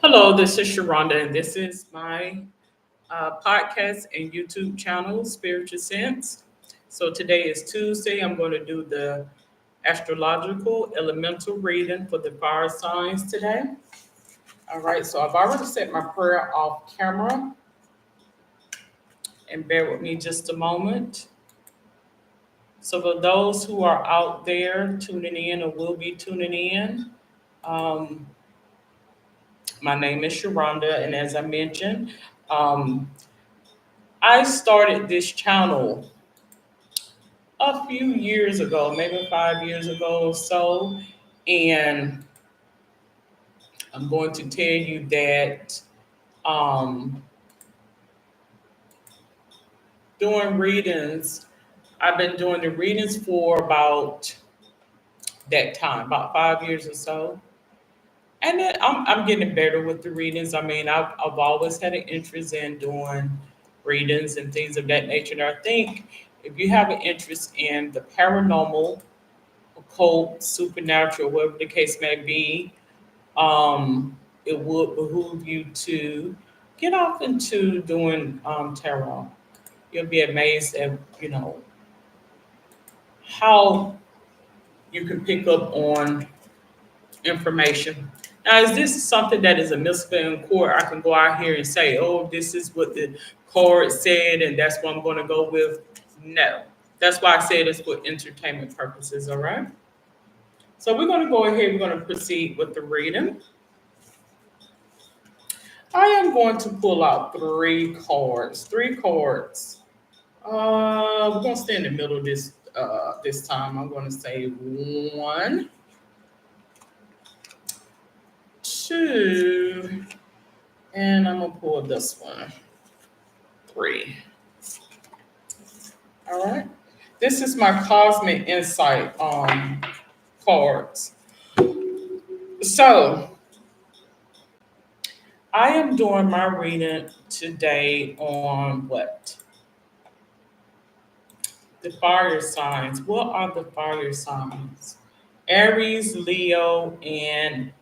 Hello, this is Sharonda, and this is my podcast and YouTube channel, Spiritual Sense. So today is Tuesday. I'm going to do the astrological elemental reading for the fire signs today. All right, so I've already set my prayer off camera, and bear with me just a moment. So for those who are out there tuning in or will be tuning in, um, my name is Sharonda, and as I mentioned, um, I started this channel a few years ago, maybe 5 years ago or so, and I'm going to tell you that um, doing readings, I've been doing the readings for about that time, about 5 years or so. And then I'm getting better with the readings. I mean, I've always had an interest in doing readings and things of that nature. And I think if you have an interest in the paranormal, occult, supernatural, whatever the case may be, it would behoove you to get off into doing tarot. You'll be amazed at how you can pick up on information. Now, is this something that is a mystical in court? I can go out here and say, "Oh, this is what the court said, and that's what I'm going to go with." No, that's why I said it's for entertainment purposes. All right. So we're going to go ahead. We're going to proceed with the reading. I am going to pull out three cards. Three cards. We're gonna stay in the middle this time. I'm gonna say one, two, and I'm gonna pull this one. Three. All right. This is my cosmic insight cards. So I am doing my reading today on what? The fire signs. What are the fire signs? Aries, Leo, and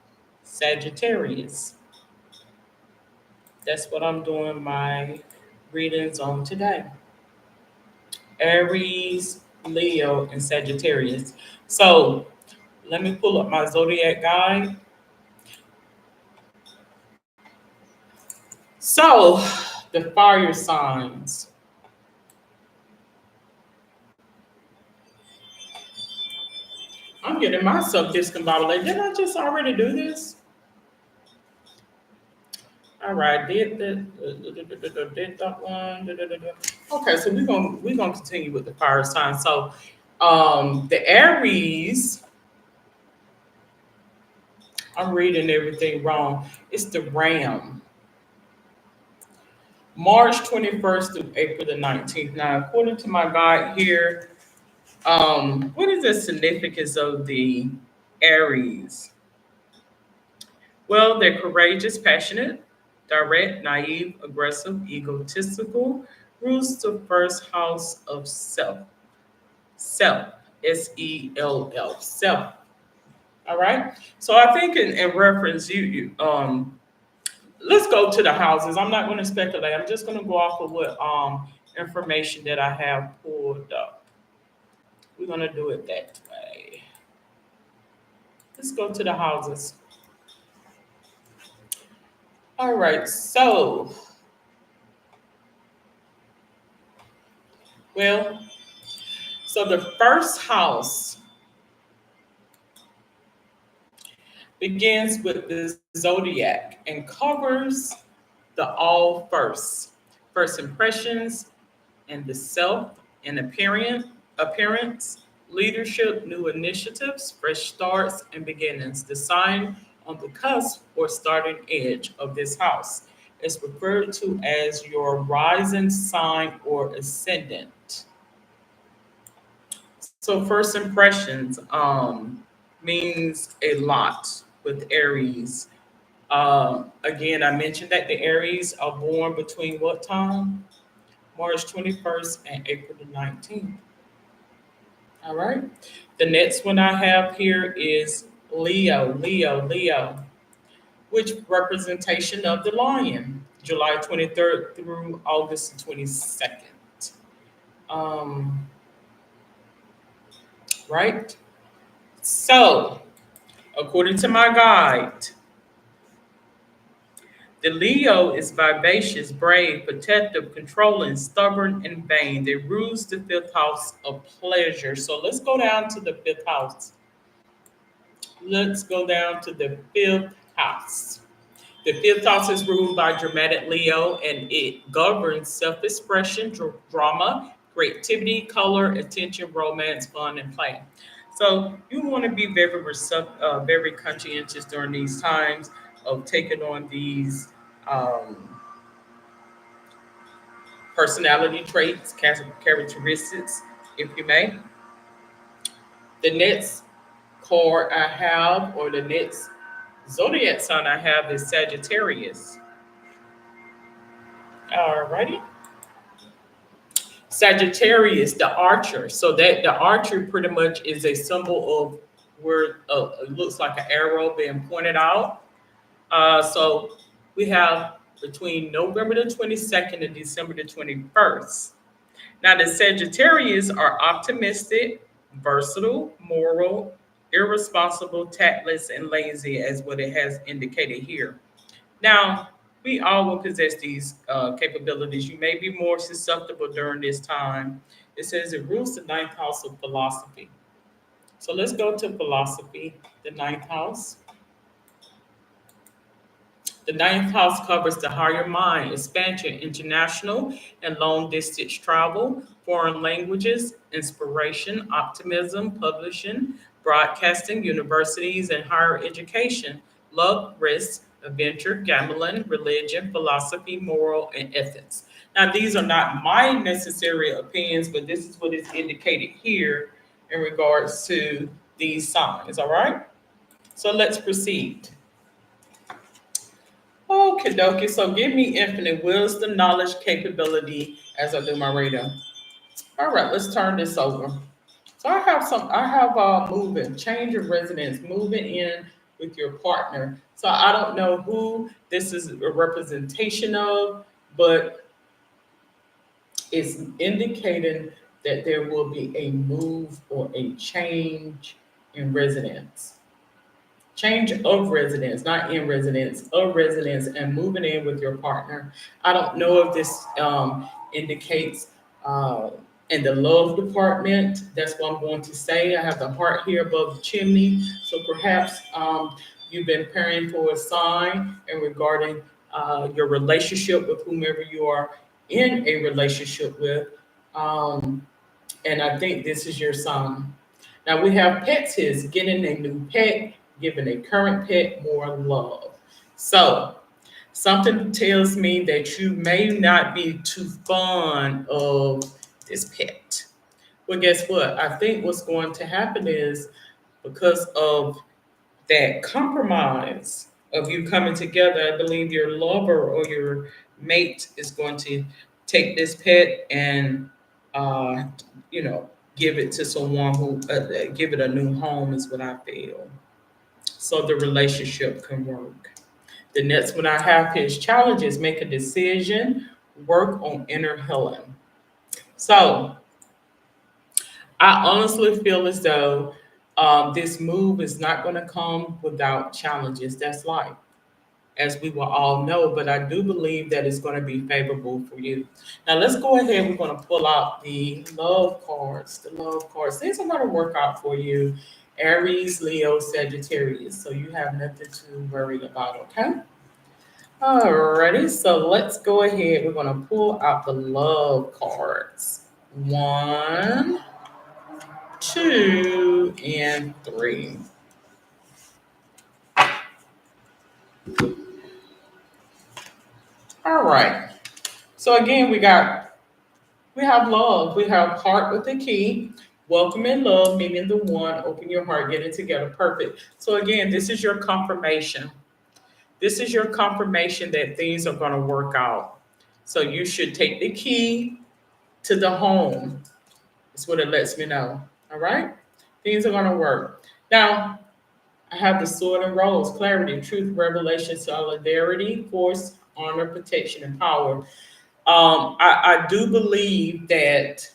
Sagittarius. That's what I'm doing my readings on today. Aries, Leo, and Sagittarius. So let me pull up my zodiac guide. So the fire signs. I'm getting myself discombobulated. Didn't I just already do this? All right, did that one. Okay, so we're gonna continue with the fire sign. So the Aries, I'm reading everything wrong. It's the Ram. March 21st through April the 19th. Now, according to my guide here, what is the significance of the Aries? Well, they're courageous, passionate, direct, naive, aggressive, egotistical, rules the first house of self. Self. Sell. Self. All right. So I think in reference, let's go to the houses. I'm not going to speculate. I'm just going to go off of what information that I have pulled up. We're going to do it that way. Let's go to the houses. All right. Well, so the first house begins with the zodiac and covers the all first impressions and the self and appearance, leadership, new initiatives, fresh starts and beginnings. The sign on the cusp or starting edge of this house is referred to as your rising sign or ascendant. So first impressions means a lot with Aries. Again, I mentioned that the Aries are born between what time? March 21st and April the 19th. All right. The next one I have here is Leo. which representation of the lion, July 23rd through August 22nd. Um, right? So, according to my guide, the Leo is vivacious, brave, protective, controlling, stubborn, and vain. They rules the fifth house of pleasure. So let's go down to the fifth house. Let's go down to the fifth house. The fifth house is ruled by dramatic Leo, and it governs self-expression, drama, creativity, color, attention, romance, fun, and play. So you want to be very conscientious during these times of taking on these um, personality traits, characteristics, if you may. The next card I have, or the next zodiac sign I have, is Sagittarius. Alrighty. Sagittarius, the archer. So that the archer pretty much is a symbol of where it looks like an arrow being pointed out. So we have between November the 22nd and December the 21st. Now, the Sagittarius are optimistic, versatile, moral, irresponsible, tactless, and lazy, as what it has indicated here. Now, we all will possess these capabilities. You may be more susceptible during this time. It says it rules the ninth house of philosophy. So let's go to philosophy, the ninth house. The ninth house covers the higher mind, expansion, international and long distance travel, foreign languages, inspiration, optimism, publishing, broadcasting, universities, and higher education, love, risk, adventure, gambling, religion, philosophy, moral, and ethics. Now, these are not my necessary opinions, but this is what is indicated here in regards to these signs, all right? So let's proceed. Okay, dokie. So give me infinite wisdom, knowledge, capability as I do my reading. All right, let's turn this over. So I have moving, change of residence, moving in with your partner. So I don't know who this is a representation of, but it's indicating that there will be a move or a change in residence. Change of residence, not in residence, of residence, and moving in with your partner. I don't know if this indicates in the love department. That's what I'm going to say. I have the heart here above the chimney. So perhaps you've been praying for a sign and regarding your relationship with whomever you are in a relationship with. Um, and I think this is your sign. Now we have pets here, getting a new pet, giving a current pet more love. So something tells me that you may not be too fond of this pet. Well, guess what? I think what's going to happen is because of that compromise of you coming together, I believe your lover or your mate is going to take this pet and, uh, you know, give it to someone who give it a new home is what I feel. So the relationship can work. The next one I have here is challenges. Make a decision. Work on inner healing. So I honestly feel as though this move is not going to come without challenges. That's life, as we will all know, but I do believe that it's going to be favorable for you. Now, let's go ahead. We're going to pull out the love cards. The love cards. These are going to work out for you, Aries, Leo, Sagittarius. So you have nothing to worry about, okay? Alrighty, so let's go ahead. We're going to pull out the love cards. One, two, and three. All right. So again, we have love. We have heart with the key. Welcome and love, meaning the one. Open your heart, get it together. Perfect. So again, this is your confirmation. This is your confirmation that things are going to work out. So you should take the key to the home. That's what it lets me know. All right. Things are going to work. Now, I have the sword and rose, clarity, truth, revelation, solidarity, force, honor, protection, and power. I do believe that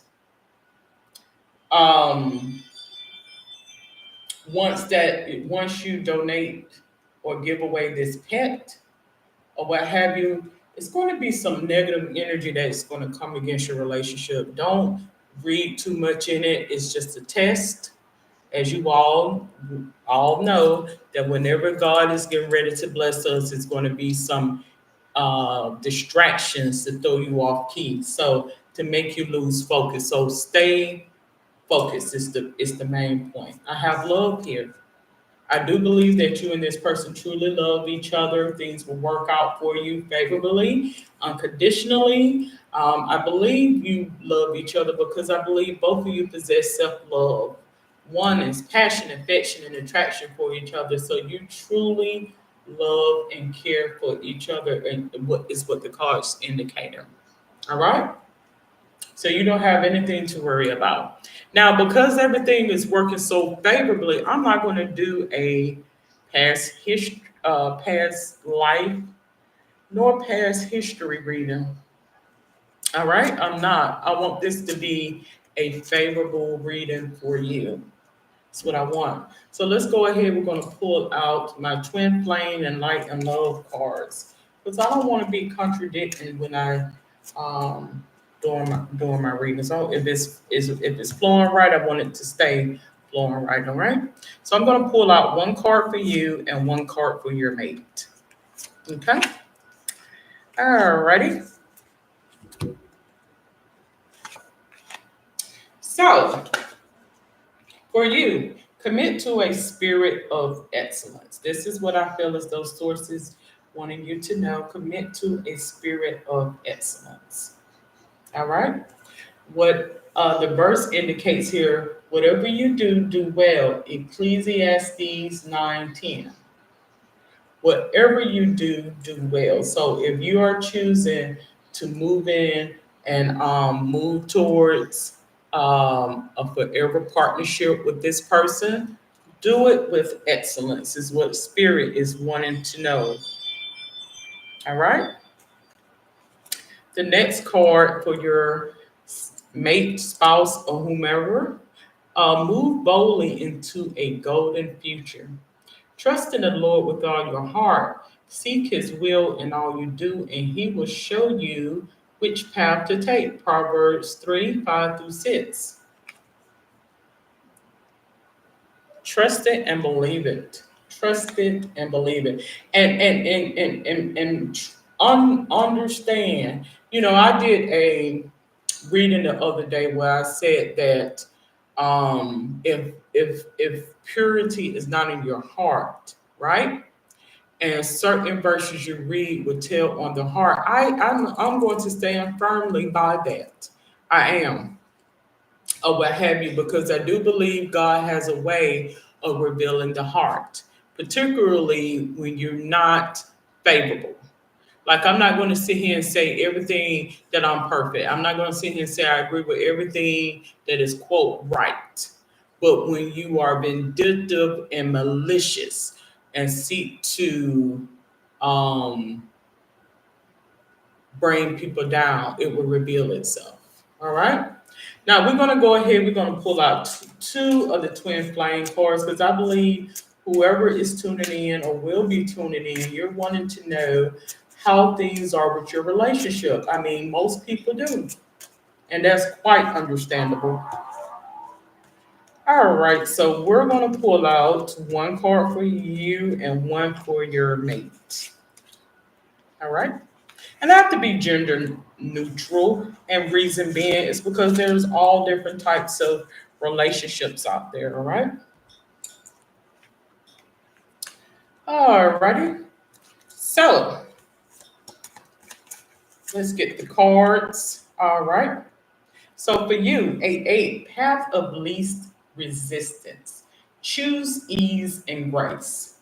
um, once you donate or give away this pet or what have you, it's going to be some negative energy that's going to come against your relationship. Don't read too much in it. It's just a test. As you all know, that whenever God is getting ready to bless us, it's going to be some distractions to throw you off key. So to make you lose focus. So stay focused is the main point. I have love here. I do believe that you and this person truly love each other. Things will work out for you favorably, unconditionally. I believe you love each other because I believe both of you possess self love. One is passion, affection, and attraction for each other. So you truly love and care for each other, and what the cards indicator. All right. So you don't have anything to worry about. Now, because everything is working so favorably, I'm not going to do a past life, nor past history reading. All right, I'm not. I want this to be a favorable reading for you. That's what I want. So let's go ahead. We're going to pull out my twin flame and light and love cards because I don't want to be contradicting when I um, doing my reading. So if it's flowing right, I want it to stay flowing right. All right. So I'm going to pull out one card for you and one card for your mate. Okay. All righty. So for you, commit to a spirit of excellence. This is what I feel as those sources wanting you to know. Commit to a spirit of excellence. All right. What the verse indicates here, whatever you do, do well. Ecclesiastes 9:10. Whatever you do, do well. So if you are choosing to move in and move towards a forever partnership with this person, do it with excellence, is what spirit is wanting to know. All right. The next card for your mate, spouse, or whomever, move boldly into a golden future. Trust in the Lord with all your heart. Seek his will in all you do, and he will show you which path to take. Proverbs 3 5 through 6. Trust it and believe it. Trust it and believe it. And understand. I did a reading the other day where I said that if purity is not in your heart, right? And certain verses you read would tell on the heart. I'm going to stand firmly by that. I am, or what have you, because I do believe God has a way of revealing the heart, particularly when you're not favorable. Like, I'm not going to sit here and say everything that I'm perfect. I'm not going to sit here and say I agree with everything that is, quote, right. But when you are vindictive and malicious and seek to um, bring people down, it will reveal itself. All right. Now we're going to go ahead. We're going to pull out two of the twin flame cards because I believe whoever is tuning in or will be tuning in, you're wanting to know how things are with your relationship. I mean, most people do, and that's quite understandable. All right, so we're going to pull out one card for you and one for your mate. All right. And I have to be gender neutral, and reason being is because there's all different types of relationships out there, all right? All righty. So let's get the cards. All right. So for you, a path of least resistance. Choose ease and grace.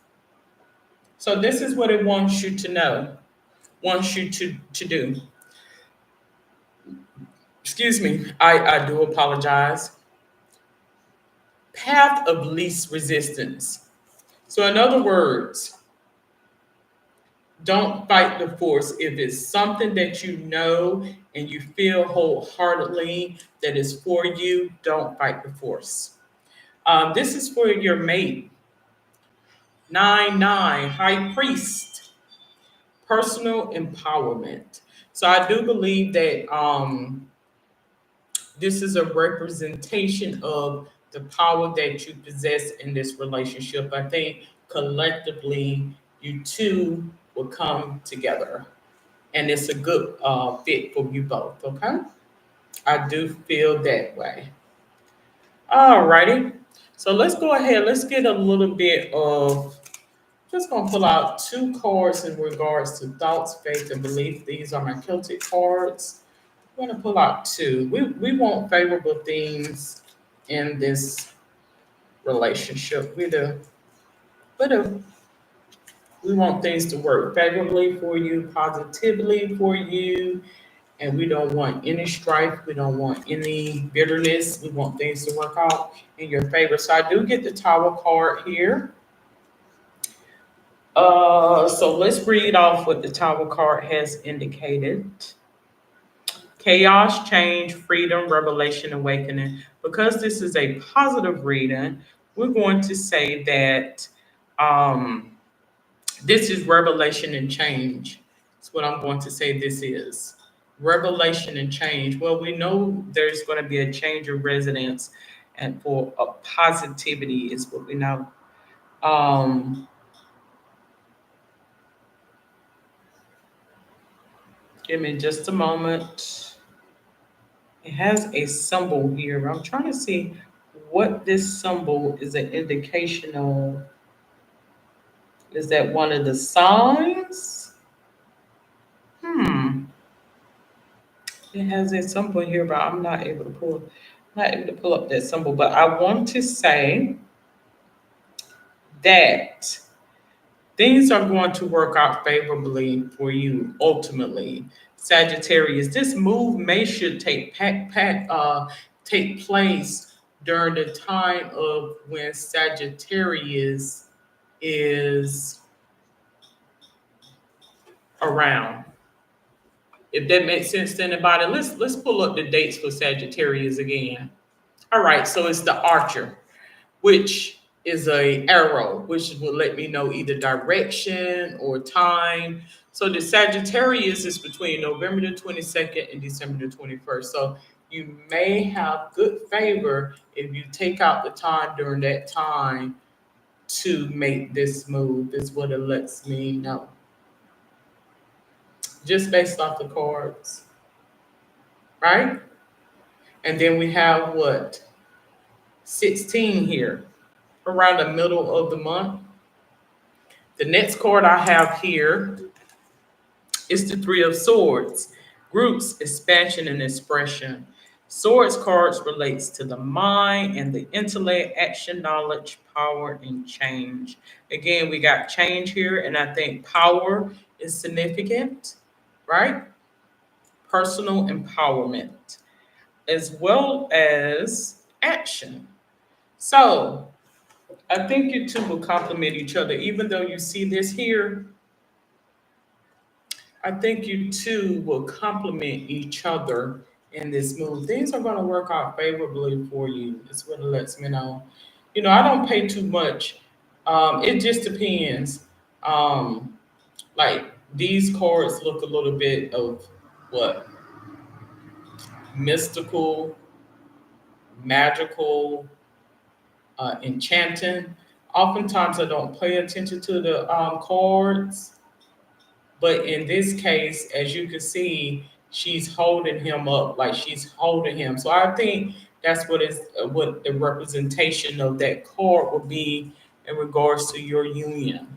So this is what it wants you to know, wants you to do. Excuse me, I do apologize. Path of least resistance. So, in other words, don't fight the force. If it's something that you know and you feel wholeheartedly that is for you, don't fight the force. This is for your mate. 9, high priest, personal empowerment. So I do believe that this is a representation of the power that you possess in this relationship. I think collectively, you two will come together, and it's a good fit for you both. Okay, I do feel that way. All righty. So let's go ahead. Let's get a little bit of. Just gonna pull out two cards in regards to thoughts, faith, and belief. These are my Celtic cards. I'm gonna pull out two. We want favorable things in this relationship. We do. We want things to work favorably for you, positively for you, and we don't want any strife. We don't want any bitterness. We want things to work out in your favor. So I do get the Tower card here. So let's read off what the Tower card has indicated. Chaos, change, freedom, revelation, awakening. Because this is a positive reading, we're going to say that um, this is revelation and change. That's what I'm going to say this is. Revelation and change. Well, we know there's going to be a change of residence, and for a positivity is what we know. Um, Give me just a moment. It has a symbol here. I'm trying to see what this symbol is an indication of. Is that one of the signs? Hmm. It has a symbol here, but I'm not able to pull up that symbol. But I want to say that things are going to work out favorably for you ultimately. Sagittarius, this move may should take place during the time of when Sagittarius is around. If that makes sense to anybody, let's pull up the dates for Sagittarius again. All right, so it's the Archer, which is a arrow, which will let me know either direction or time. So the Sagittarius is between November the 22nd and December the 21st. So you may have good favor if you take out the time during that time to make this move, is what it lets me know. Just based off the cards, right? And then we have what? 16 here, around the middle of the month. The next card I have here is the Three of Swords. Groups, expansion, and expression. Swords cards relates to the mind and the intellect, action, knowledge, power, and change. Again, we got change here, and I think power is significant, right? Personal empowerment, as well as action. So I think you two will complement each other. Even though you see this here, I think you two will complement each other in this move. Things are going to work out favorably for you. That's what it lets me know. I don't pay too much. It just depends. Um, like these cards look a little bit of what mystical, magical, enchanting. Oftentimes, I don't pay attention to the cards. But in this case, as you can see, she's holding him up, like she's holding him. So I think that's what the representation of that card would be in regards to your union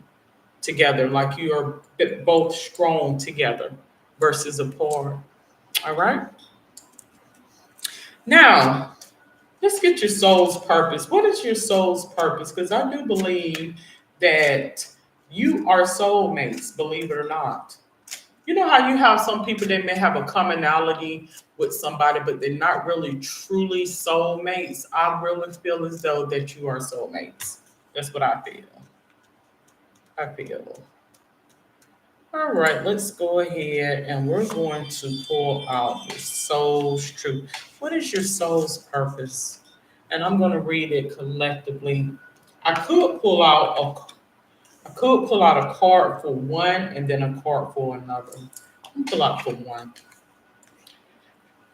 together, like you are both strong together versus apart. All right. Now let's get your soul's purpose. What is your soul's purpose? Because I do believe that you are soulmates, believe it or not. You know how you have some people that may have a commonality with somebody, but they're not really truly soulmates? I really feel as though that you are soulmates. That's what I feel. I feel. All right, let's go ahead and we're going to pull out your soul's truth. What is your soul's purpose? And I'm going to read it collectively. I could pull out a card for one and then a card for another. I'm pull out for one.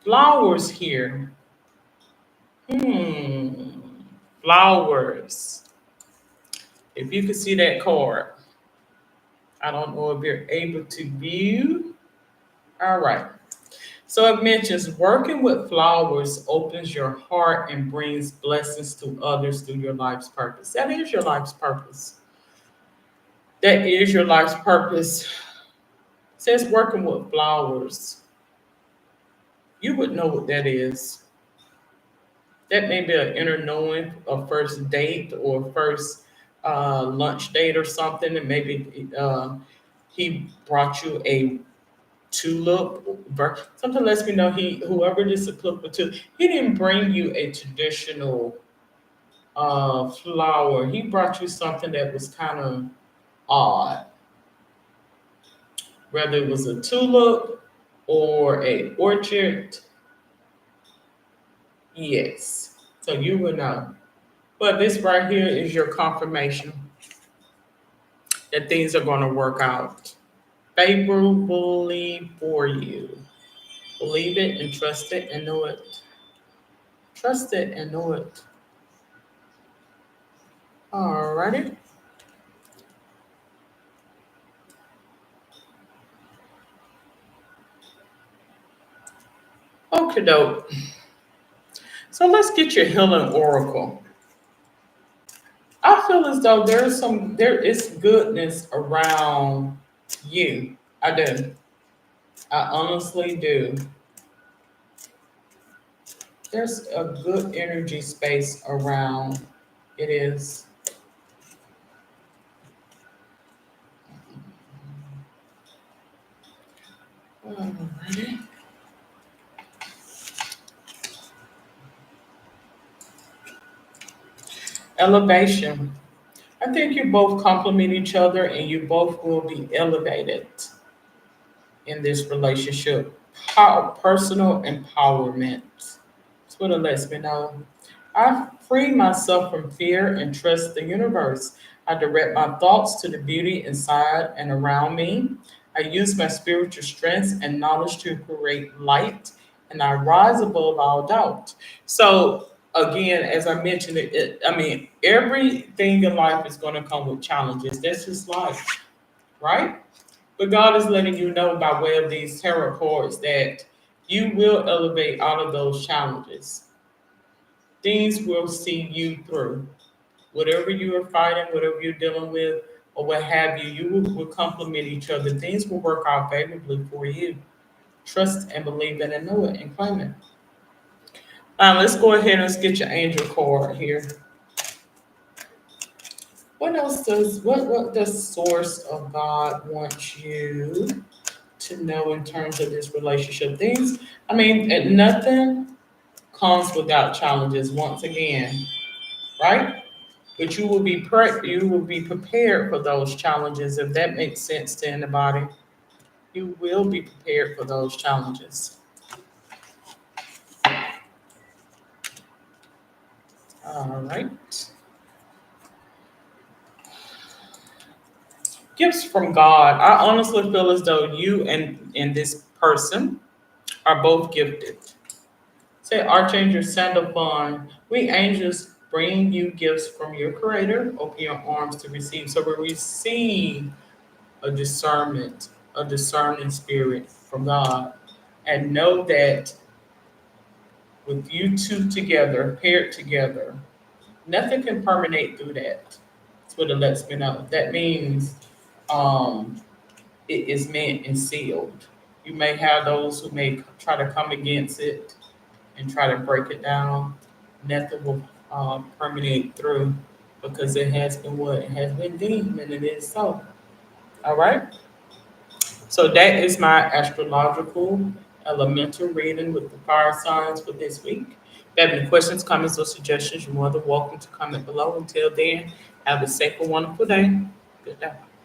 Flowers here. Hmm. Flowers. If you could see that card, I don't know if you're able to view. All right. So it mentions working with flowers opens your heart and brings blessings to others through your life's purpose. That is your life's purpose. That is your life's purpose. It says working with flowers. You would know what that is. That may be an inner knowing, a first date or first lunch date or something, and maybe he brought you a tulip. Something lets me know whoever this is tulip to, he didn't bring you a traditional flower. He brought you something that was kind of odd, whether it was a tulip or a orchid. Yes, so you will know. But this right here is your confirmation that things are going to work out favorably for you. Believe it and trust it and know it. Trust it and know it. Alrighty. Okay, dope. So let's get your healing oracle. I feel as though there is goodness around you. I do. I honestly do. There's a good energy space around. It is. Alrighty. Elevation. I think you both complement each other and you both will be elevated in this relationship. Personal empowerment. That's what it lets me know. I free myself from fear and trust the universe. I direct my thoughts to the beauty inside and around me. I use my spiritual strengths and knowledge to create light, and I rise above all doubt. So, again, as I mentioned, I mean, everything in life is going to come with challenges. That's just life, right? But God is letting you know by way of these tarot cards that you will elevate out of those challenges. Things will see you through. Whatever you are fighting, whatever you're dealing with, or what have you, will complement each other. Things will work out favorably for you. Trust and believe it and know it and claim it. Let's go ahead and let's get your angel card here. What does source of God want you to know in terms of this relationship? Things, I mean, nothing comes without challenges once again, right? But you will be prepared for those challenges if that makes sense to anybody. You will be prepared for those challenges. All right. Gifts from God. I honestly feel as though you and this person are both gifted. Say Archangel Sandalphon, we angels bring you gifts from your creator. Open your arms to receive. So we receive a discernment, a discerning spirit from God. And know that with you two together, paired together, nothing can permeate through that. That's what it lets me know. That means um, it is meant and sealed. You may have those who may try to come against it and try to break it down. Nothing will permeate through because it has been what? It has been deemed and it is so. All right? So that is my astrological elemental reading with the fire signs for this week. If you have any questions, comments, or suggestions, you're more than welcome to comment below. Until then, have a safe and wonderful day. Good night.